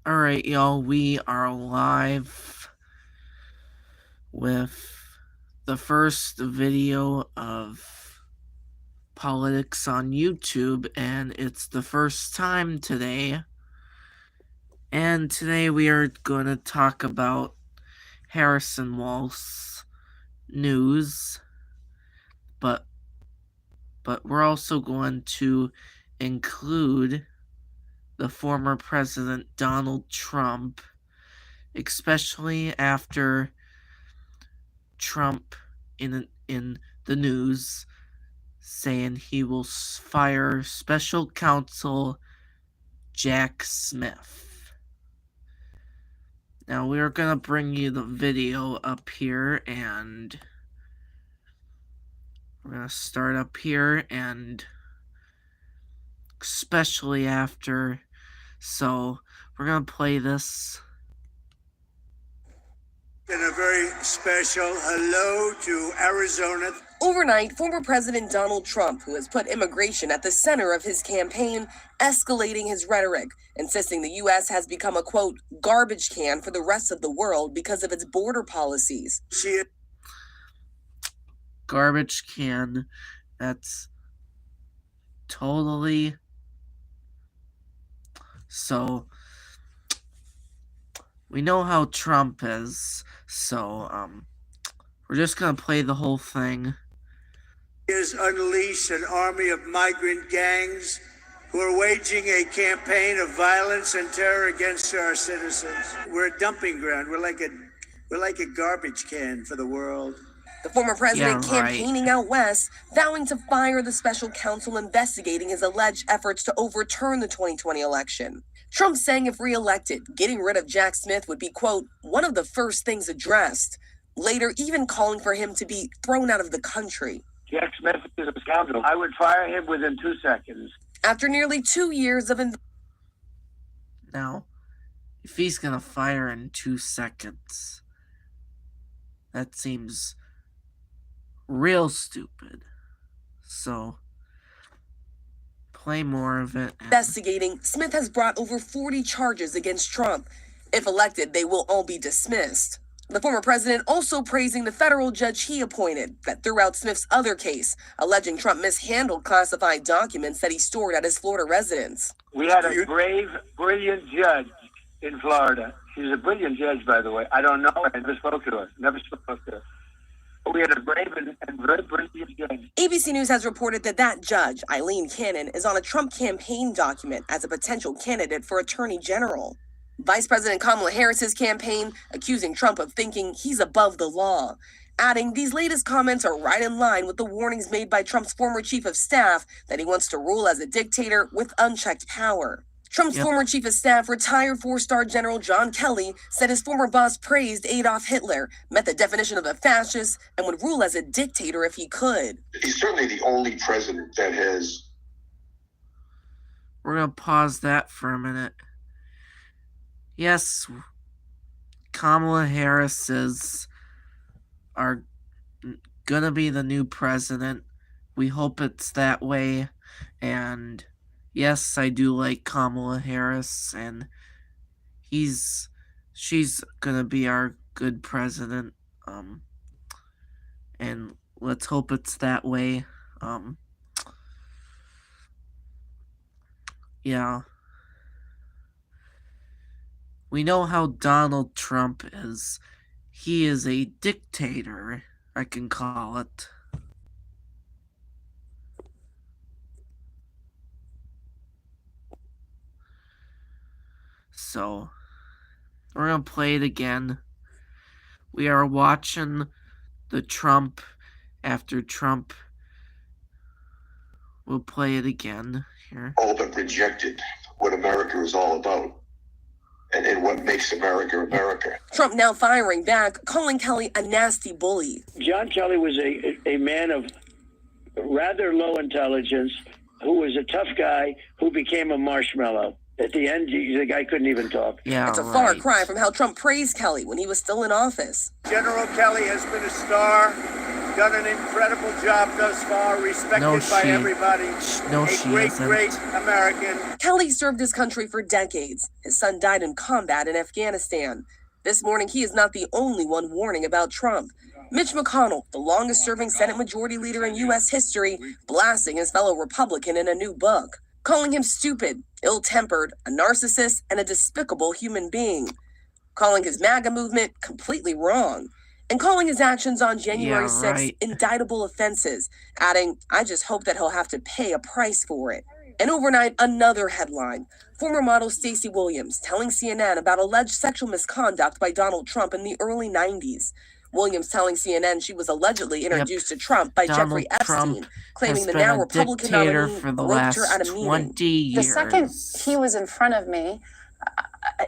Alright, y'all, we are live with the first video of politics on YouTube, and it's the first time today. And today we are going to talk about Harrison Walz news, but we're also going to include the former President Donald Trump, especially after Trump in the news saying he will fire special counsel Jack Smith. Now we're gonna bring you the video up here, and we're gonna start up here, and especially after, so we're gonna play this. And a very special hello to Arizona. Overnight, former President Donald Trump, who has put immigration at the center of his campaign, escalating his rhetoric, insisting the U.S. has become a, quote, garbage can for the rest of the world because of its border policies. Garbage can, that's totally, so we know how Trump is, so we're just gonna play the whole thing. Has unleashed an army of migrant gangs who are waging a campaign of violence and terror against our citizens. We're a dumping ground. We're like a garbage can for the world. The former president campaigning out west, vowing to fire the special counsel investigating his alleged efforts to overturn the 2020 election. Trump saying if reelected, getting rid of Jack Smith would be, quote, one of the first things addressed. Later, even calling for him to be thrown out of the country. Jack Smith is a scoundrel. I would fire him within 2 seconds. After nearly 2 years of... Now, if he's gonna fire in 2 seconds, that seems real stupid. So, play more of it. Investigating, Smith has brought over 40 charges against Trump. If elected, they will all be dismissed. The former president also praising the federal judge he appointed that threw out Smith's other case, alleging Trump mishandled classified documents that he stored at his Florida residence. We had a brave, brilliant judge in Florida. She's a brilliant judge, by the way. I don't know. I never spoke to her. We had a brave and very brilliant judge. ABC News has reported that judge, Eileen Cannon, is on a Trump campaign document as a potential candidate for attorney general. Vice President Kamala Harris's campaign accusing Trump of thinking he's above the law, adding these latest comments are right in line with the warnings made by Trump's former chief of staff that he wants to rule as a dictator with unchecked power. Trump's former chief of staff, retired 4-star General John Kelly, said his former boss praised Adolf Hitler, met the definition of a fascist, and would rule as a dictator if he could. He's certainly the only president that has... We're going to pause that for a minute. Yes, Kamala Harris are going to be the new president. We hope it's that way, and... yes, I do like Kamala Harris, and she's gonna be our good president, and let's hope it's that way. Yeah. We know how Donald Trump is. He is a dictator, I can call it. So, we're going to play it again. We are watching the Trump after Trump. We'll play it again here. All but rejected what America is all about and what makes America America. Trump now firing back, calling Kelly a nasty bully. John Kelly was a man of rather low intelligence, who was a tough guy, who became a marshmallow. At the end, the guy couldn't even talk. Yeah, it's a far cry from how Trump praised Kelly when he was still in office. General Kelly has been a star done an incredible job thus far, respected by everybody. No, a she great, isn't. great American. Kelly served his country for decades. His son died in combat in Afghanistan. This morning, he is not the only one warning about Trump. Mitch McConnell, the longest-serving Senate Majority Leader in U.S. history, blasting his fellow Republican in a new book, calling him stupid, ill-tempered, a narcissist, and a despicable human being, calling his MAGA movement completely wrong, and calling his actions on January 6th indictable offenses, adding, "I just hope that he'll have to pay a price for it." And overnight, another headline. Former model Stacey Williams telling CNN about alleged sexual misconduct by Donald Trump in the early 90s. Williams telling CNN she was allegedly introduced to Trump by Jeffrey Epstein, claiming the now Republican nominee groped her at a meeting. The second he was in front of me,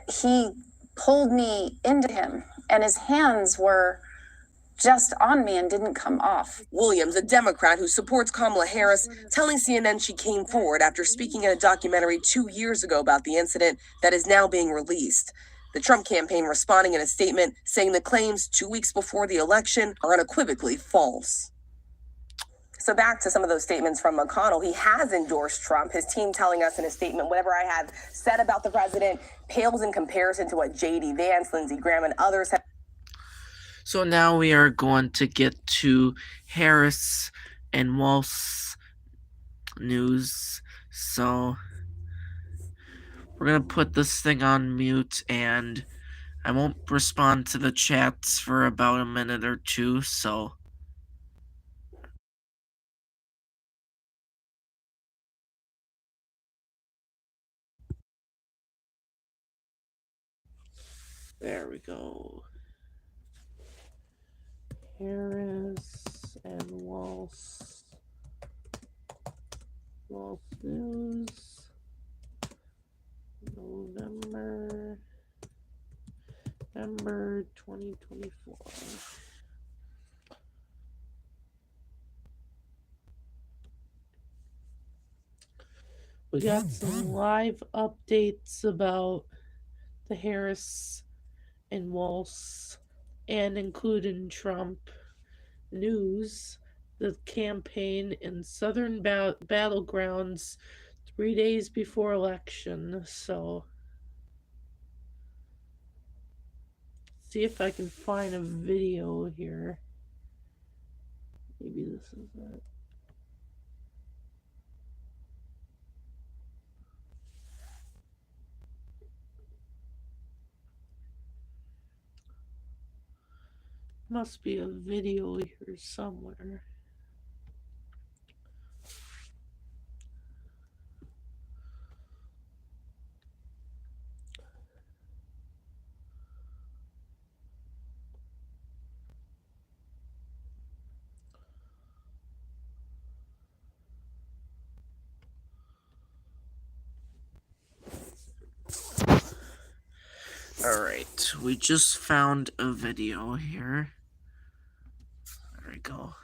he pulled me into him, and his hands were just on me and didn't come off. Williams, a Democrat who supports Kamala Harris, telling CNN she came forward after speaking in a documentary 2 years ago about the incident that is now being released. The Trump campaign responding in a statement saying the claims 2 weeks before the election are unequivocally false. So back to some of those statements from McConnell. He has endorsed Trump. His team telling us in a statement, whatever I have said about the president pales in comparison to what J.D. Vance, Lindsey Graham, and others have. So now we are going to get to Harris and Walz news. So we're going to put this thing on mute, and I won't respond to the chats for about a minute or two, so... There we go. Harris and Walz. Walz News. November 2024. We got some live updates about the Harris and Walz, and including Trump news, the campaign in southern battlegrounds 3 days before election. So see if I can find a video here. Maybe this is it. Must be a video here somewhere. Alright, we just found a video here. There we go.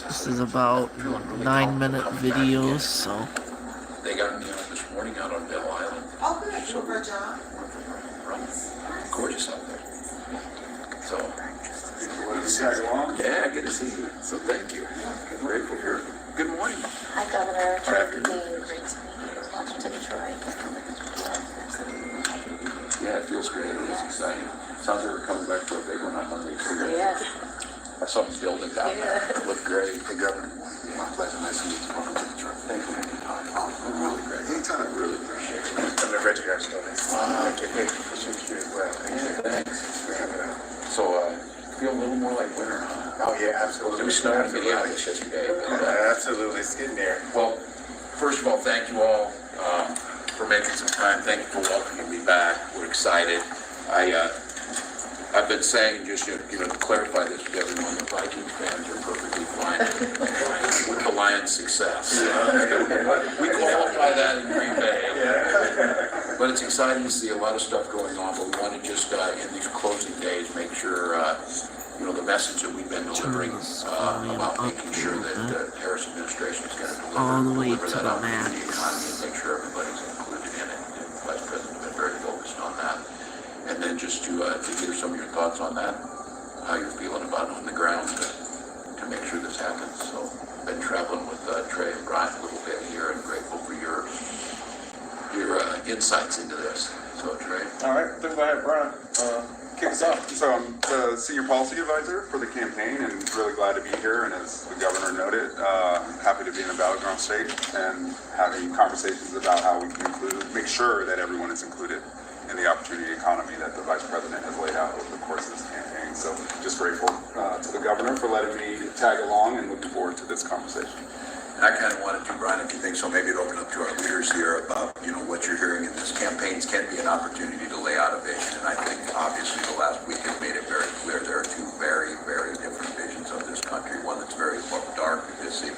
This is about 9-minute video, so. They got me on this morning out on Bell Island. Oh, good. So for a job. Gorgeous out there. So. Yeah, good to see you. So thank you. Grateful here. Good morning. Hi, Governor. Terrific meeting. Great to meet you. Welcome to Detroit. Yeah, it feels great. It's exciting. Sounds like we're coming back for a big one on Monday. Yeah. I saw the building down there. It looked great. Hey, Governor. My pleasure. Nice to meet you. Welcome to Detroit. Thank you for making time. Really great. Anytime. Really appreciate it. Governor, great you guys doing this. Thank you. Hey, appreciate you as well. Thanks. So, feel a little more like winter, huh? Oh, yeah, absolutely. It was snowing in Minneapolis yesterday. Absolutely. It's getting there. Well, first of all, thank you all for making some time. Thank you for welcoming me back. We're excited. I've been saying, just to clarify this with everyone, the Vikings fans are perfectly fine with the Lions' success. We qualify that in Green Bay. But it's exciting to see a lot of stuff going on, but we want to just, in these closing days, make sure, the message that we've been delivering about making sure that the Harris administration is going to all the way deliver to that the out to the max. economy and make sure everybody's included in it. And the Vice President's been very focused on that. just to hear some of your thoughts on that, how you're feeling about it on the ground to make sure this happens. So I've been traveling with Trey and Brian a little bit here, and grateful for your insights into this. So Trey. All right, then go ahead, Brian. Kick us off. So I'm the senior policy advisor for the campaign and really glad to be here. And as the governor noted, happy to be in a battleground state and having conversations about how we can make sure that everyone is included in the opportunity economy that the vice president has laid out over the course of this campaign. So just grateful to the governor for letting me tag along and looking forward to this conversation. And I kind of wanted to, Brian, if you think so, maybe it open up to our leaders here about, what you're hearing in this. Campaigns can be an opportunity to lay out a vision. And I think, obviously, the last week has made it very clear there are two very, very different visions of this country. One that's very dark, divisive,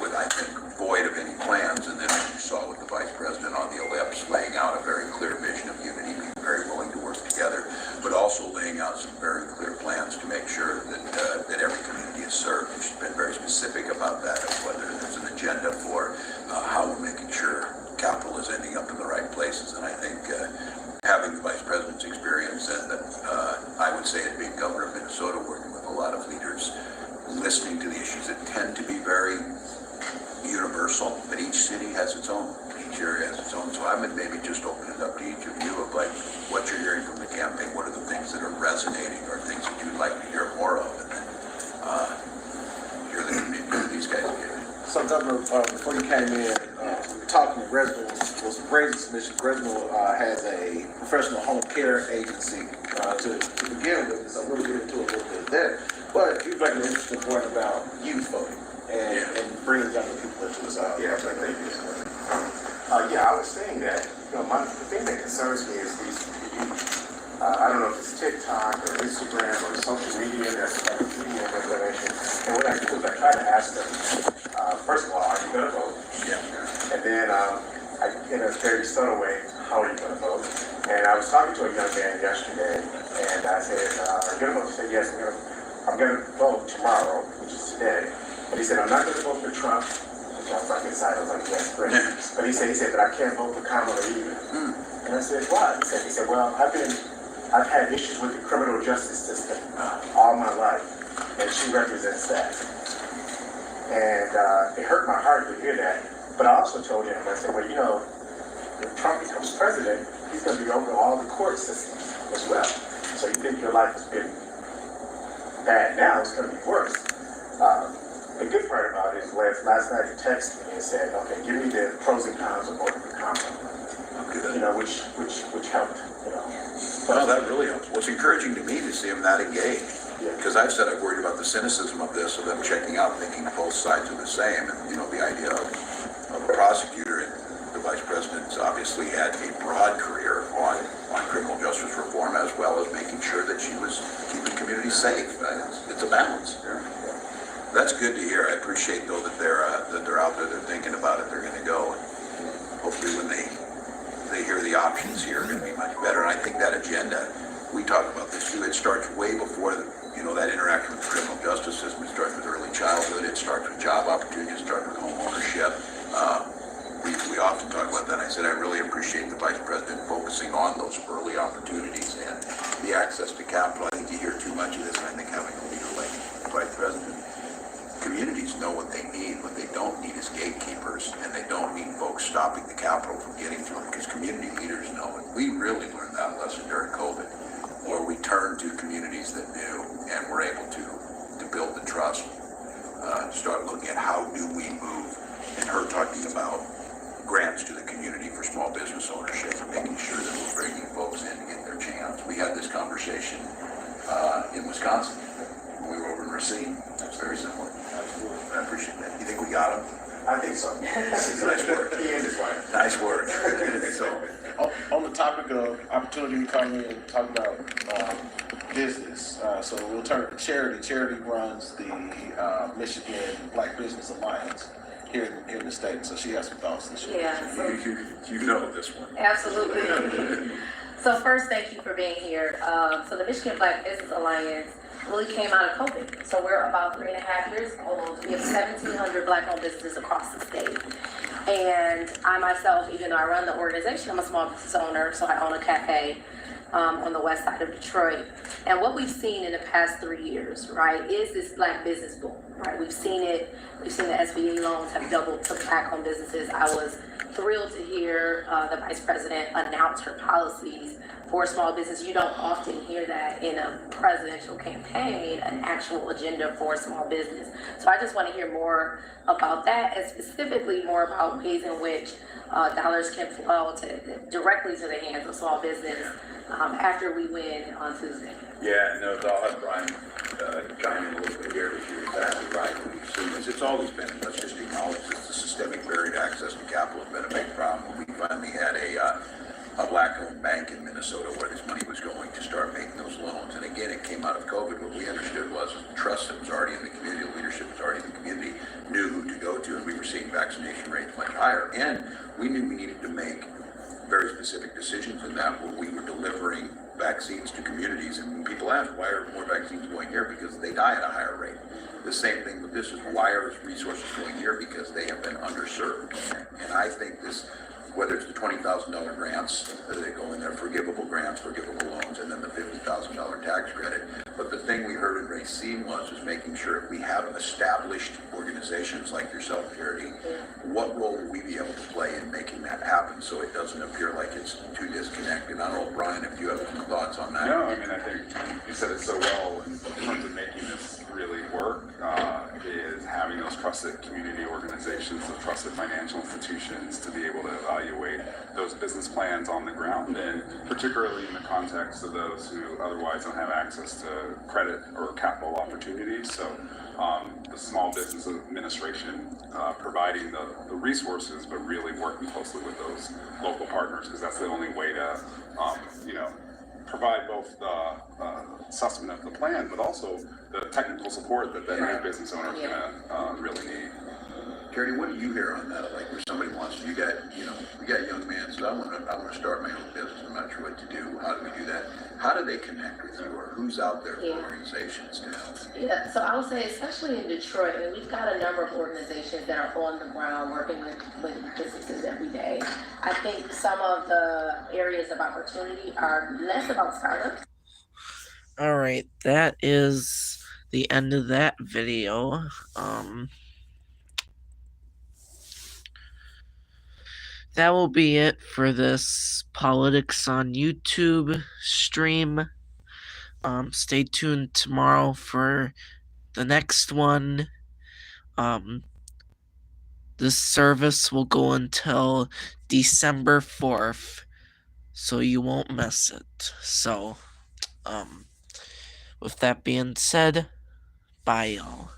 with, I think, void of any plans. And then, as you saw with the vice president on the ellipse, laying out a very clear vision of unity, being very willing to work together, but also laying out some very clear plans to make sure that every community is served. And she's been very specific about that, of whether there's an agenda for how we're making sure capital is ending up in the right places. And I think having the vice president's experience and I would say it being governor of Minnesota, working with a lot of leaders, listening to the issues that tend to be very universal, but each city has its own, each area has its own. So I would maybe just open it up to each of you of what you're hearing from the campaign, what are the things that are resonating or things that you'd like to hear more of, and then hear the community, these guys get. So, Governor, before you came in, we were talking to Reginald, was raising some issues. Reginald has a professional home care agency to begin with, so we'll get into it a little bit there. But you bring an interesting point about youth voting and bringing younger people into this. Thank you. I was saying that, the thing that concerns me is these youth. I don't know if it's TikTok or Instagram or social media that's feeding them information. And what I do is I try to ask them, first of all, are you going to vote? Yeah. And then in a very subtle way, how are you going to vote? And I was talking to a young man yesterday, and I said, are you going to vote? He said, yes, I'm going to vote tomorrow, which is today. But he said, I'm not going to vote for Trump. I was like inside, I was like, yes, great. But he said, but I can't vote for Kamala either. And I said, why? He said, well, I've had issues with the criminal justice system all my life, and she represents that. And it hurt my heart to hear that. But I also told him, I said, well, if Trump becomes president, he's going to be over all the court systems as well. So you think your life has been bad now, it's going to be worse. The good part about it is last night you texted me and said, okay, give me the pros and cons of voting for Kamala. Which helped, Well, that really helps. Well, it's encouraging to me to see them that engaged. Because I've said I've worried about the cynicism of this, of them checking out, thinking both sides are the same. And, the idea of a prosecutor, and the vice president's obviously had a broad career on criminal justice reform, as well as making sure that she was keeping communities safe. It's a balance. That's good to hear. I appreciate, though, that they're out there, they're thinking about it, they're going to go. And hopefully when they hear the options here are going to be much better. And I think that agenda, we talk about this too, it starts way before that interaction with the criminal justice system. It starts with early childhood, it starts with job opportunities, it starts with home ownership. We often talk about that. I said I really appreciate the vice president focusing on those early opportunities and the access to capital. I think you hear too much of this, and I think having a leader like the vice president, communities know what they need. What they don't need is gatekeepers, and they don't need folks stopping the capital from getting to them, because community leaders know. And we really learned that lesson during COVID, where we turned to communities that knew and were able to build the trust, start looking at how do we move, and her talking about grants to the community for small business ownership and making sure that we're bringing folks in to get their chance. We had this conversation in Wisconsin when we were over in Racine. That's very similar. I appreciate that. You think we got him? I think so. Nice work. He and his wife. Nice work. So, on the topic of opportunity economy and talk about business, so we'll turn to Charity. Charity runs the Michigan Black Business Alliance here in the state, so she has some thoughts this year. Yeah. you know this one. Absolutely. So first, thank you for being here. So the Michigan Black Business Alliance really came out of COVID. So we're about 3.5 years old. We have 1,700 Black-owned businesses across the state. And I myself, even though I run the organization, I'm a small business owner, so I own a cafe on the west side of Detroit. And what we've seen in the past 3 years, right, is this Black business boom, right? We've seen it. We've seen the SBA loans have doubled to Black-owned businesses. I was thrilled to hear the Vice President announce her policies for small business. You don't often hear that in a presidential campaign, an actual agenda for small business. So I just want to hear more about that, and specifically more about ways in which dollars can flow directly to the hands of small business after we win on Tuesday. Yeah, no, I'll have Brian chime in a little bit here, because you're exactly right. We've seen this, it's always been, let's just acknowledge this, the systemic barrier to access to capital has been a big problem. We finally had a Black-owned bank in Minnesota where this money was going to start making those loans. And again, it came out of COVID. What we understood was the trust that was already in the community, the leadership was already in the community, knew who to go to, and we were seeing vaccination rates much higher. And we knew we needed to make very specific decisions in that, where we were delivering vaccines to communities. And when people ask, why are more vaccines going here? Because they die at a higher rate. The same thing with this is, why are resources going here? Because they have been underserved. And I think this, whether it's the $20,000 grants that go in there, forgivable grants, forgivable loans, and then the $50,000 tax credit. But the thing we heard in Racine was making sure if we have established organizations like yourself, Charity, what role will we be able to play in making that happen so it doesn't appear like it's too disconnected? I don't know, Brian, if you have some thoughts on that. No, I mean, I think you said it so well in terms of making this really work, is having those trusted community organizations, those trusted financial institutions to be able to evaluate those business plans on the ground, and particularly in the context of those who otherwise don't have access to credit or capital opportunities. So the Small Business Administration providing the resources, but really working closely with those local partners, because that's the only way to, provide both the sustenance of the plan, but also the technical support that new business owner is gonna really need. Charity, what do you hear on that? Like, where somebody wants to, you got a young man says, I want to start my own business. I'm not sure what to do. How do we do that? How do they connect with you, or who's out there for organizations to help? Yeah, so I would say, especially in Detroit, and we've got a number of organizations that are on the ground working with businesses every day. I think some of the areas of opportunity are less about startups. All right, that is the end of that video. That will be it for this Politics on YouTube stream. Stay tuned tomorrow for the next one. This service will go until December 4th, so you won't miss it. So, with that being said, bye y'all.